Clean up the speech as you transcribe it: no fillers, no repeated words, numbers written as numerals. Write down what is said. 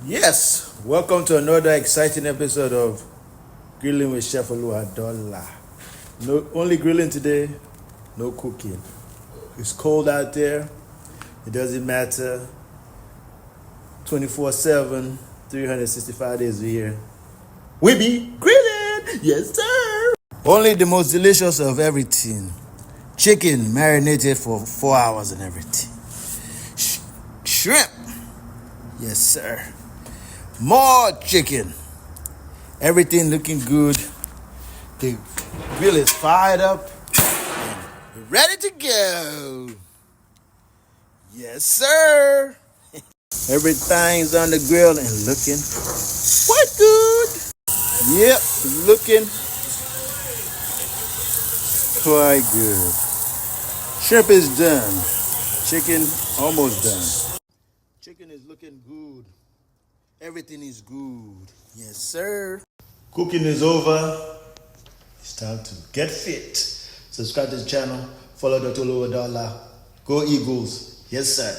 Yes, welcome to another exciting episode of Grilling with Chef Oluwadola. No, only grilling today, no cooking. It's cold out there. It doesn't matter. 24/7, 365 days a year. We be grilling, yes sir. Only the most delicious of everything. Chicken marinated for 4 hours and everything. Shrimp, yes sir. More chicken. Everything looking good. The grill is fired up. We're ready to go. Yes, sir. Everything's on the grill and looking quite good. Yep, looking quite good. Shrimp is done. Chicken almost done. Chicken is looking good. Everything is good. Yes, sir. Cooking is over. It's time to get fit. Subscribe to the channel. Follow Dr. Oluwadola. Go Eagles. Yes, sir.